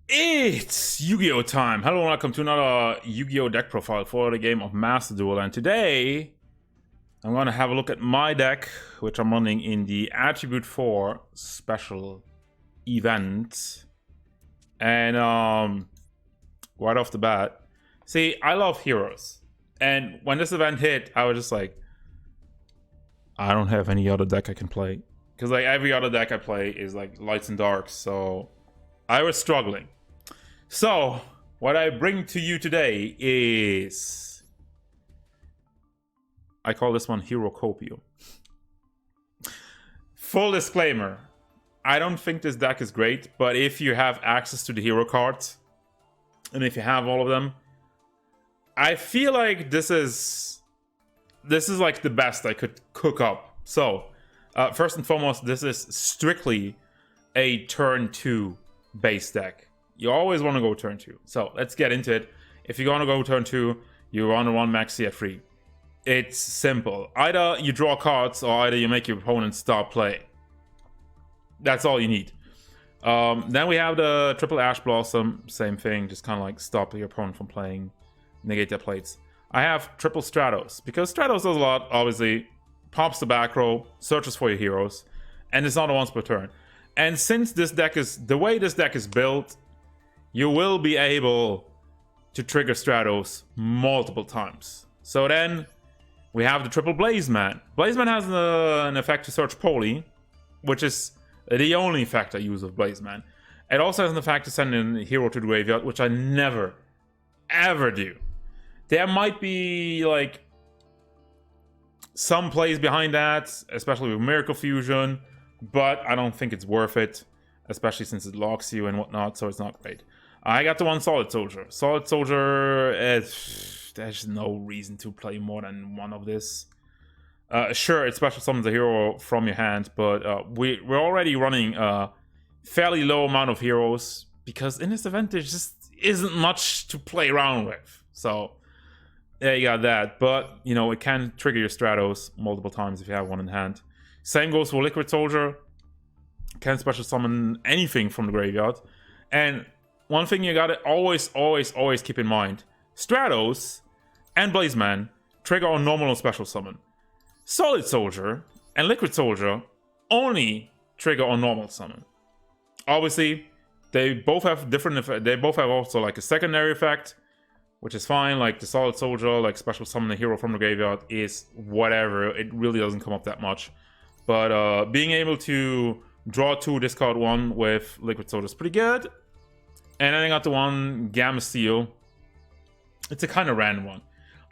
It's Yu-Gi-Oh time! Hello and welcome to another Yu-Gi-Oh deck profile for the game of Master Duel, and today I'm gonna have a look at my deck, which I'm running in the Attribute 4 special event. And right off the bat, see, I love heroes. And when this event hit, I was just like, I don't have any other deck I can play. Because like every other deck I play is like lights and darks, so I was struggling. So, what I bring to you today is... I call this one Hero Copium. Full disclaimer, I don't think this deck is great, but if you have access to the hero cards, and if you have all of them, I feel like this is like the best I could cook up. So, first and foremost, this is strictly a turn 2 base deck. You always want to go turn 2. So let's get into it. If you're going to go turn 2, you want to run Maxi at 3. It's simple. Either you draw cards or either you make your opponent stop playing. That's all you need. Then we have the triple Ash Blossom. Same thing. Just kind of like stop your opponent from playing. Negate their plates. I have triple Stratos. Because Stratos does a lot, obviously. Pops the back row. Searches for your heroes. And it's not a once per turn. And since this deck is... the way this deck is built... you will be able to trigger Stratos multiple times. So then we have the triple Blazeman. Blazeman has an effect to search Poly, which is the only effect I use of Blazeman. It also has an effect to send in a hero to the graveyard, which I never, ever do. There might be like some plays behind that, especially with Miracle Fusion, but I don't think it's worth it, especially since it locks you and whatnot, so it's not great. I got the one Solid Soldier. Solid Soldier, there's no reason to play more than one of this. Sure, it special summons a hero from your hand, but we're already running a fairly low amount of heroes, because in this event there just isn't much to play around with. So, yeah, you got that. But, you know, it can trigger your Stratos multiple times if you have one in hand. Same goes for Liquid Soldier. Can special summon anything from the graveyard. And... one thing you gotta always keep in mind. Stratos and Blazeman trigger on normal and special summon. Solid Soldier and Liquid Soldier only trigger on normal summon. Obviously, they both have different effects. They both have also like a secondary effect, which is fine. Like the Solid Soldier, like special summon a hero from the graveyard is whatever. It really doesn't come up that much. But being able to draw 2, discard 1 with Liquid Soldier is pretty good. And then I got the one Gamma Steel. It's a kind of random one.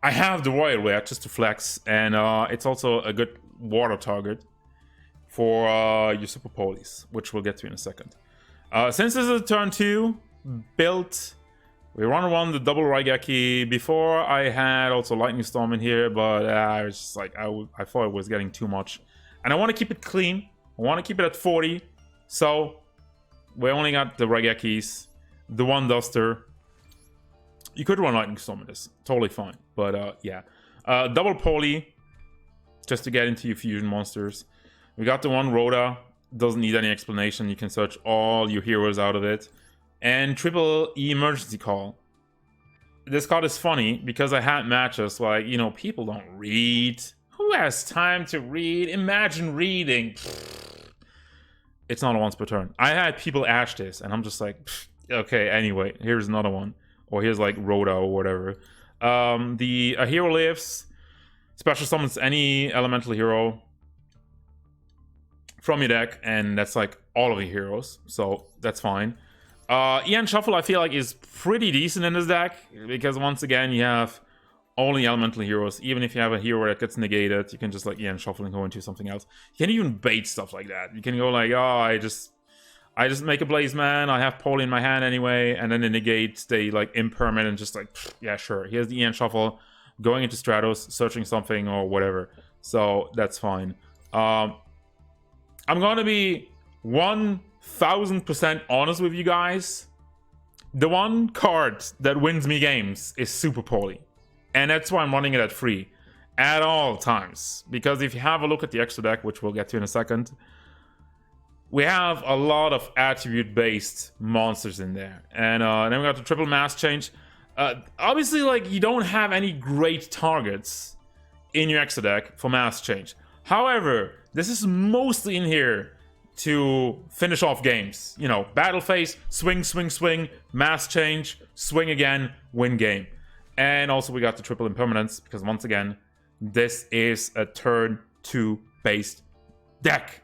I have the Royal Rare just to flex, and it's also a good water target for your Super Polies, which we'll get to in a second. Since this is a turn 2 built, we run the double Raigeki. Before I had also Lightning Storm in here, but I was just like, I thought it was getting too much. And I want to keep it clean. I want to keep it at 40. So we only got the Raigekis. The one Duster. You could run Lightning Storm with this. Totally fine. But, yeah. Double Poly. Just to get into your fusion monsters. We got the one Rhoda. Doesn't need any explanation. You can search all your heroes out of it. And triple Emergency Call. This card is funny because I had matches like, you know, people don't read. Who has time to read? Imagine reading. It's not a once per turn. I had people ash this, and I'm just like... okay, anyway, here's another one. Or here's like Rhoda or whatever. A hero lives, special summons any elemental hero from your deck, and that's like all of your heroes, so that's fine. Ian Shuffle, I feel like, is pretty decent in this deck, because once again, you have only elemental heroes. Even if you have a hero that gets negated, you can just like Ian Shuffle and go into something else. You can even bait stuff like that. You can go like, oh, I just make a Blazeman, I have Poly in my hand anyway, and then the negates, they like impermanent, just like, yeah, sure. Here's the Ian Shuffle, going into Stratos, searching something or whatever. So that's fine. I'm gonna be 1000% honest with you guys. The one card that wins me games is Super Poly. And that's why I'm running it at 3 at all times. Because if you have a look at the extra deck, which we'll get to in a second, we have a lot of attribute-based monsters in there. And then we got the triple mass change. Obviously, like, you don't have any great targets in your extra deck for mass change. However, this is mostly in here to finish off games. You know, battle phase, swing, swing, swing, mass change, swing again, win game. And also we got the triple impermanence, because once again, this is a turn 2 based deck.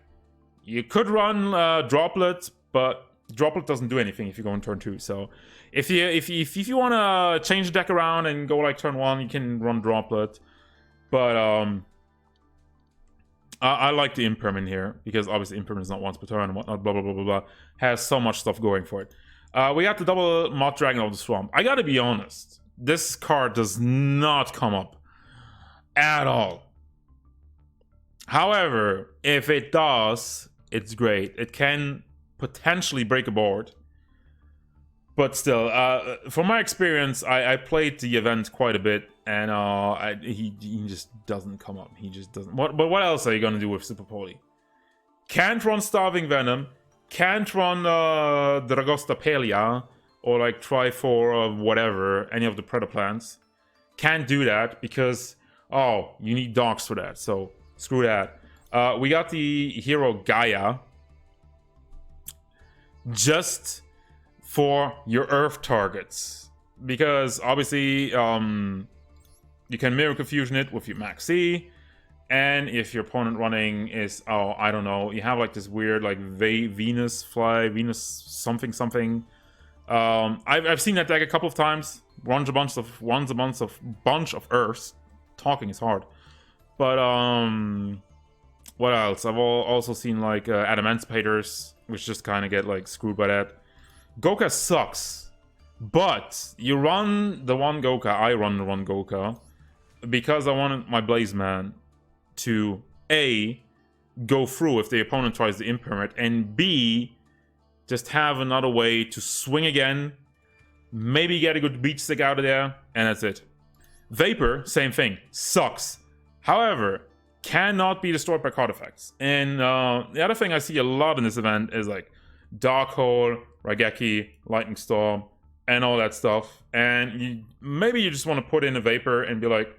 You could run Droplet, but Droplet doesn't do anything if you go in turn 2. So if you want to change the deck around and go like turn 1, you can run Droplet. But I like the impermanent here, because obviously impermanent is not once per turn and whatnot, blah blah blah blah blah. Has so much stuff going for it. We got the double Moth Dragon of the Swamp. I gotta be honest, this card does not come up at all. However, if it does, it's great. It can potentially break a board. But still, from my experience, I played the event quite a bit, and he just doesn't come up. He just doesn't. But what else are you gonna do with Super Poly? Can't run Starving Venom. Can't run Dragostapelia, or like try for whatever, any of the Predator plants. Can't do that because, oh, you need dogs for that. So screw that. We got the hero Gaia. Just for your Earth targets, because obviously you can Miracle Fusion it with your Max C, and if your opponent running is, oh, I don't know, you have like this weird like Venus something something. I've seen that deck a couple of times. Runs a bunch of Earths. Talking is hard, but what else? I've also seen like Adamanticators, which just kind of get like screwed by that. Goka sucks, but you run the one Goka, I run the one Goka, because I wanted my Blazeman to A, go through if the opponent tries to impermanent, and B, just have another way to swing again, maybe get a good beach stick out of there, and that's it. Vapor, same thing, sucks. However, cannot be destroyed by card effects. And the other thing I see a lot in this event is like Dark Hole, Raigeki, Lightning Storm, and all that stuff. And maybe you just want to put in a Vapor and be like,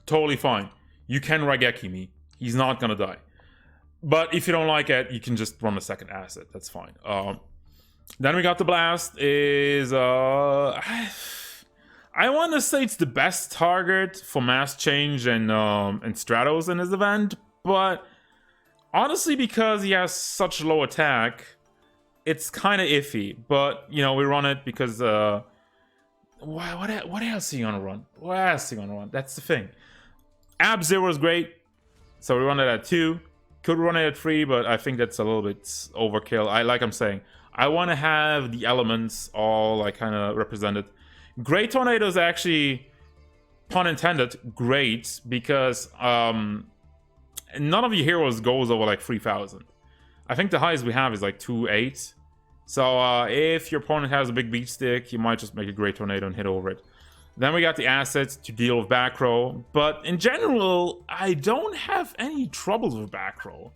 totally fine. You can Raigeki me. He's not gonna die. But if you don't like it, you can just run a second asset. That's fine. Then we got the Blast. I want to say it's the best target for Mass Change and Stratos in this event, but honestly, because he has such low attack, it's kind of iffy. But you know, we run it because what else are you gonna run? What else are you gonna run? That's the thing. Ab Zero is great, so we run it at 2. Could run it at 3, but I think that's a little bit overkill. I'm saying, I want to have the elements all like kind of represented. Great Tornado is actually, pun intended, great, because none of your heroes goes over like 3,000. I think the highest we have is like 2,800. So if your opponent has a big beat stick, you might just make a Great Tornado and hit over it. Then we got the assets to deal with back row. But in general, I don't have any troubles with back row,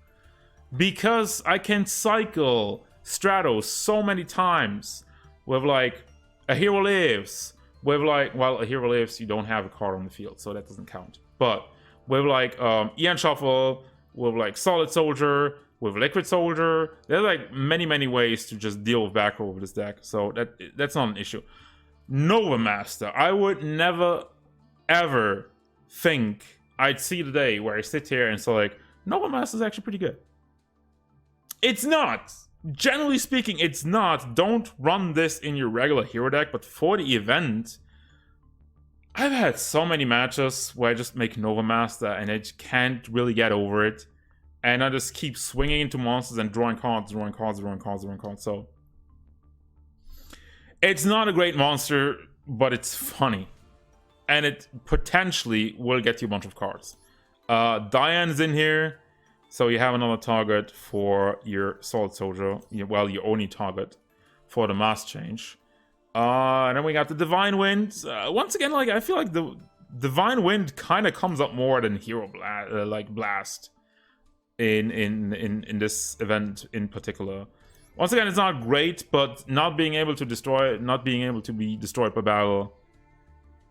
because I can cycle Stratos so many times with like a hero lives, with like, well, a hero lives, you don't have a card on the field, so that doesn't count. But with like Ian Shuffle, with like Solid Soldier, with Liquid Soldier, there's like many ways to just deal with back row with this deck, so that's not an issue. Nova Master, I would never ever think I'd see the day where I sit here and say like, Nova Master is actually pretty good. It's not. Generally speaking, it's not. Don't run this in your regular hero deck, but for the event, I've had so many matches where I just make Nova Master and I just can't really get over it. And I just keep swinging into monsters and drawing cards. So it's not a great monster, but it's funny. And it potentially will get you a bunch of cards. Diane's in here. So you have another target for your Solid Soldier. Well, your only target for the mass change. And then we got the Divine Wind. Once again, like, I feel like the Divine Wind kind of comes up more than Hero Blast. in this event in particular. Once again, it's not great, but not being able to be destroyed by battle,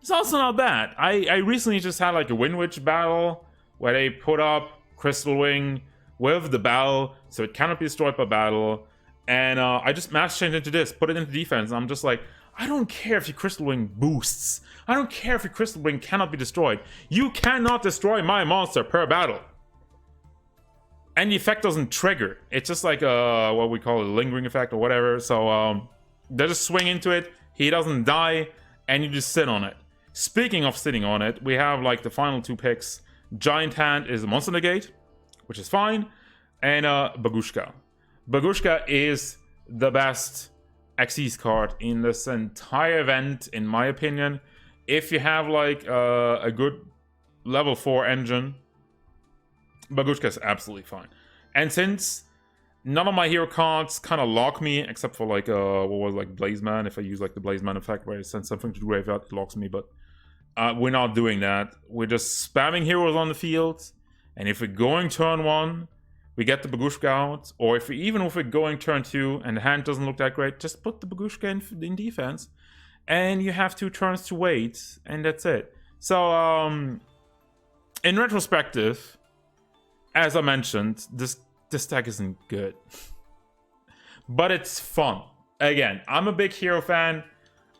it's also not bad. I recently just had like a Windwitch battle where they put up Crystal Wing with the battle, so it cannot be destroyed by battle. And I just mass changed into this, put it into defense, and I'm just like, I don't care if your Crystal Wing boosts. I don't care if your Crystal Wing cannot be destroyed. You cannot destroy my monster per battle. And the effect doesn't trigger. It's just like what we call a lingering effect or whatever. So they just swing into it, he doesn't die, and you just sit on it. Speaking of sitting on it, we have like the final 2 picks. Giant Hand is a Monster Negate, which is fine, and Bagushka. Bagushka is the best Xyz card in this entire event, in my opinion. If you have like a good level 4 engine, Bagushka is absolutely fine. And since none of my hero cards kind of lock me, except for like what was like Blazeman, if I use like the Blazeman effect where I send something to the graveyard, it locks me, but we're not doing that. We're just spamming heroes on the field, and if we're going turn 1, we get the Bagushka out, or if we're going turn 2 and the hand doesn't look that great, just put the Bagushka in defense, and you have 2 turns to wait, and that's it. So in retrospective, as I mentioned, this deck isn't good, but it's fun. Again, I'm a big hero fan.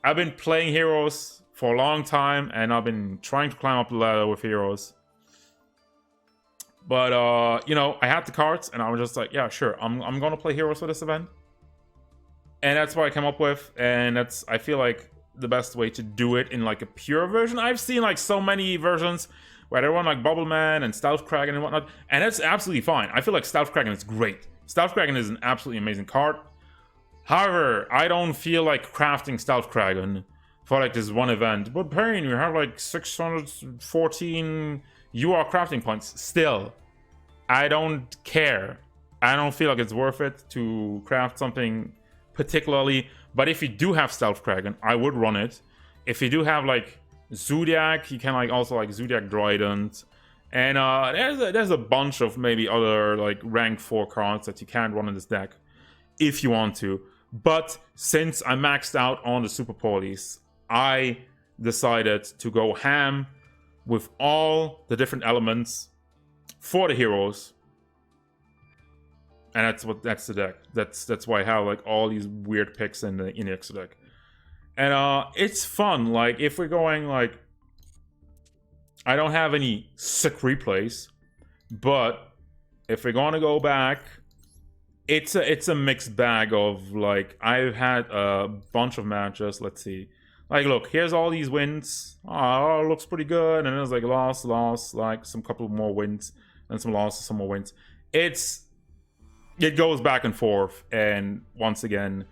I've been playing heroes for a long time, and I've been trying to climb up the ladder with heroes. But, you know, I had the cards, and I was just like, yeah, sure, I'm gonna play heroes for this event. And that's what I came up with, and that's, I feel like, the best way to do it in, like, a pure version. I've seen, like, so many versions where they run, like, Bubbleman and Stealth Kraken and whatnot, and it's absolutely fine. I feel like Stealth Kraken is great. Stealth Kraken is an absolutely amazing card. However, I don't feel like crafting Stealth Kraken for like this one event. But Payne, you have like 614 UR crafting points. Still, I don't care. I don't feel like it's worth it to craft something particularly. But if you do have Stealth Kraken, I would run it. If you do have like Zodiac, you can like also like Zodiac Droidant. And there's a bunch of maybe other like rank 4 cards that you can run in this deck if you want to. But since I maxed out on the Super Police, I decided to go ham with all the different elements for the heroes, and that's the deck. That's why I have like all these weird picks in the extra deck, and it's fun. Like if we're going like, I don't have any sick replays, but if we're gonna go back, it's a mixed bag of like, I've had a bunch of matches. Let's see. Like, look, here's all these wins. Oh, it looks pretty good. And then there's like loss, like some couple more wins, and some losses, some more wins. It goes back and forth. And once again,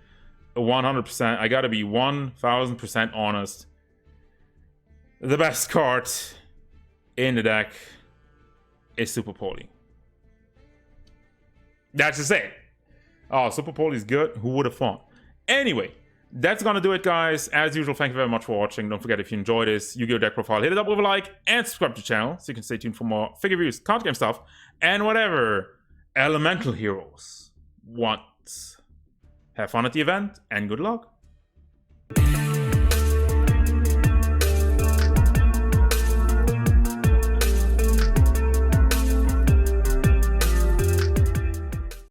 100%, I gotta be 1000% honest. The best card in the deck is Super Poli. That's just it. Oh, Super Poli is good. Who would have thought? Anyway. That's gonna do it, guys. As usual, thank you very much for watching. Don't forget, if you enjoyed this Yu-Gi-Oh! Deck profile, hit it up with a like and subscribe to the channel so you can stay tuned for more figure reviews, card game stuff, and whatever elemental heroes want. Have fun at the event, and good luck.